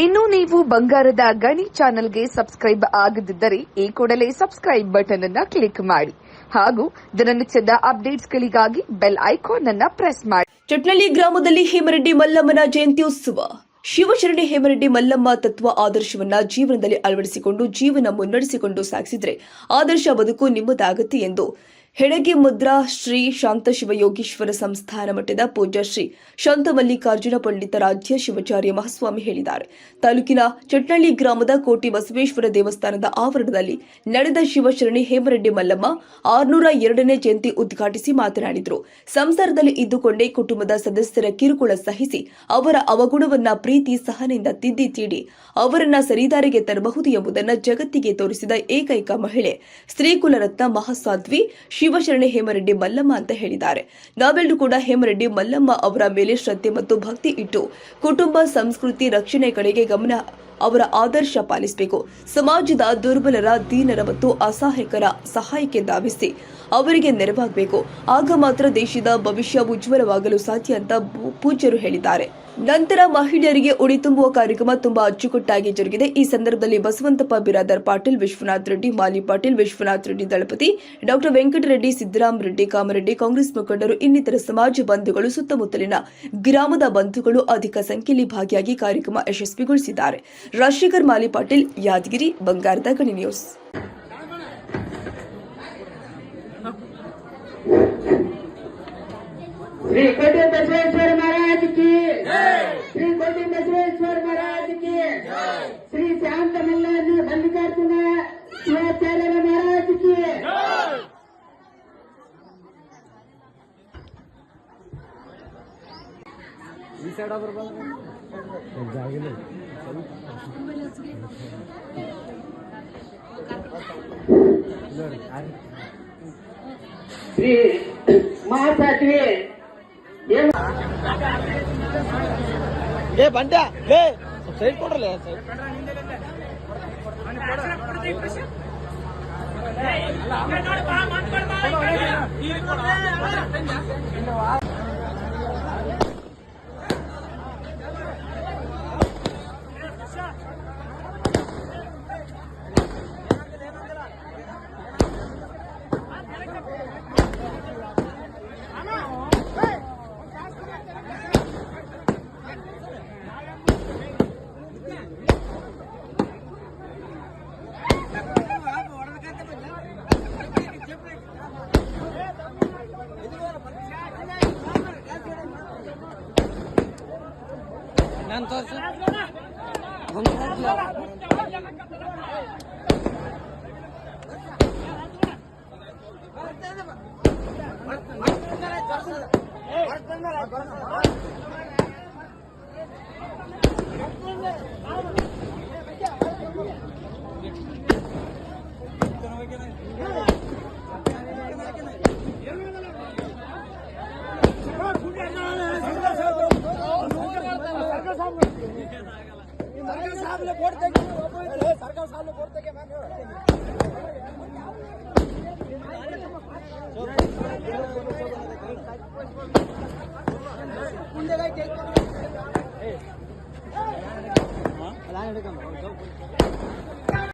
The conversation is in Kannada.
ಇನ್ನು ನೀವು ಬಂಗಾರದ ಗಣಿ ಚಾನೆಲ್ಗೆ ಸಬ್ಸ್ಕ್ರೈಬ್ ಆಗದಿದ್ದರೆ ಈ ಕೂಡಲೇ ಸಬ್ಸ್ಕ್ರೈಬ್ ಬಟನ್ ಅನ್ನು ಕ್ಲಿಕ್ ಮಾಡಿ ಹಾಗೂ ದಿನನಿತ್ಯದ ಅಪ್ಡೇಟ್ಸ್ಗಳಿಗಾಗಿ ಬೆಲ್ ಐಕಾನ್ ಅನ್ನು ಪ್ರೆಸ್ ಮಾಡಿ. ಚಟ್ನಳ್ಳಿ ಗ್ರಾಮದಲ್ಲಿ ಹೇಮರೆಡ್ಡಿ ಮಲ್ಲಮ್ಮನ ಜಯಂತ್ಯುತ್ಸವ. ಶಿವಶರಣೆ ಹೇಮರೆಡ್ಡಿ ಮಲ್ಲಮ್ಮ ತತ್ವ ಆದರ್ಶವನ್ನ ಜೀವನದಲ್ಲಿ ಅಳವಡಿಸಿಕೊಂಡು ಜೀವನ ಮುನ್ನಡೆಸಿಕೊಂಡು ಸಾಗಿಸಿದ್ರೆ ಆದರ್ಶ ಬದುಕು ನಿಮ್ಮದಾಗತ್ತೆ ಎಂದು ಹೆಡಗೆ ಮುದ್ರಾ ಶ್ರೀ ಶಾಂತ ಶಿವಯೋಗೀಶ್ವರ ಸಂಸ್ಥಾನ ಮಠದ ಪೂಜ್ಯ ಶ್ರೀ ಶಾಂತ ಮಲ್ಲಿಕಾರ್ಜುನ ಪಂಡಿತ ರಾಜ್ಯ ಶಿವಾಚಾರ್ಯ ಮಹಾಸ್ವಾಮಿ ಹೇಳಿದ್ದಾರೆ. ತಾಲೂಕಿನ ಚಟ್ನಳ್ಳಿ ಗ್ರಾಮದ ಕೋಟಿ ಬಸವೇಶ್ವರ ದೇವಸ್ಥಾನದ ಆವರಣದಲ್ಲಿ ನಡೆದ ಶಿವಶರಣೆ ಹೇಮರೆಡ್ಡಿ ಮಲ್ಲಮ್ಮ 602ನೇ ಜಯಂತಿ ಉದ್ಘಾಟಿಸಿ ಮಾತನಾಡಿದರು. ಸಂಸಾರದಲ್ಲಿ ಇದ್ದುಕೊಂಡೇ ಕುಟುಂಬದ ಸದಸ್ಯರ ಕಿರುಕುಳ ಸಹಿಸಿ ಅವರ ಅವಗುಣವನ್ನ ಪ್ರೀತಿ ಸಹನೆಯಿಂದ ತಿದ್ದಿ ತೀಡಿ ಅವರನ್ನ ಸರಿದಾರಿಗೆ ತರಬಹುದು ಎಂಬುದನ್ನು ಜಗತ್ತಿಗೆ ತೋರಿಸಿದ ಏಕೈಕ ಮಹಿಳೆ ಸ್ತ್ರೀಕುಲರತ್ನ ಮಹಾಸಾಧ್ವಿ ಶಿವಶರಣೆ ಹೇಮರೆಡ್ಡಿ ಮಲ್ಲಮ್ಮ ಅಂತ ಹೇಳಿದ್ದಾರೆ. ನಾವೆಲ್ಲರೂ ಕೂಡ ಹೇಮರೆಡ್ಡಿ ಮಲ್ಲಮ್ಮ ಅವರ ಮೇಲೆ ಶ್ರದ್ಧೆ ಮತ್ತು ಭಕ್ತಿ ಇಟ್ಟು ಕುಟುಂಬ ಸಂಸ್ಕೃತಿ ರಕ್ಷಣೆ ಕಡೆಗೆ ಗಮನ ಅವರ ಆದರ್ಶ ಪಾಲಿಸಬೇಕು. ಸಮಾಜದ ದುರ್ಬಲರ, ದೀನರ ಮತ್ತು ಅಸಹಾಯಕರ ಸಹಾಯಕ್ಕೆ ಧಾವಿಸಿ ಅವರಿಗೆ ನೆರವಾಗಬೇಕು. ಆಗ ಮಾತ್ರ ದೇಶದ ಭವಿಷ್ಯ ಉಜ್ವಲವಾಗಲು ಸಾಧ್ಯ ಅಂತ ಪೂಜ್ಯರು ಹೇಳಿದ್ದಾರೆ. ನಂತರ ಮಹಿಳೆಯರಿಗೆ ಉಡಿ ತುಂಬುವ ಕಾರ್ಯಕ್ರಮ ತುಂಬಾ ಅಚ್ಚುಕಟ್ಟಾಗಿ ಜರುಗಿದೆ. ಈ ಸಂದರ್ಭದಲ್ಲಿ ಬಸವಂತಪ್ಪ ಬಿರಾದರ್ ಪಾಟೀಲ್, ವಿಶ್ವನಾಥ್ ರೆಡ್ಡಿ, ಮಾಲಿ ಪಾಟೀಲ್, ವಿಶ್ವನಾಥ್ ರೆಡ್ಡಿ ದಳಪತಿ, ಡಾಕ್ಟರ್ ವೆಂಕಟರೆಡ್ಡಿ, ಸಿದ್ದರಾಮ ರೆಡ್ಡಿ, ಕಾಮರೆಡ್ಡಿ, ಕಾಂಗ್ರೆಸ್ ಮುಖಂಡರು ಇನ್ನಿತರ ಸಮಾಜ ಬಂಧುಗಳು, ಸುತ್ತಮುತ್ತಲಿನ ಗ್ರಾಮದ ಬಂಧುಗಳು ಅಧಿಕ ಸಂಖ್ಯೆಯಲ್ಲಿ ಭಾಗಿಯಾಗಿ ಕಾರ್ಯಕ್ರಮ ಯಶಸ್ವಿಗೊಳಿಸಿದ್ದಾರೆ. ರಾಜಶೇಖರ್, ಮಾಲಿ ಪಾಟೀಲ್, ಯಾದಗಿರಿ, ಬಂಗಾರದ ಗಣಿ ನ್ಯೂಸ್. श्री कोटी बसवेश्वर महाराज की श्री कोटी बसवेश्वर महाराज की श्री शांत मल्लिकार्जुन शिवाचार्य महाराज की श्री महासाध्वी ಏ ಬಂಡ ಲೇ ಸೈಡ್ ಕೊಡ್ರಲ್ಲ ಸೈಡ್ ನಾನು ತೋರಿಸು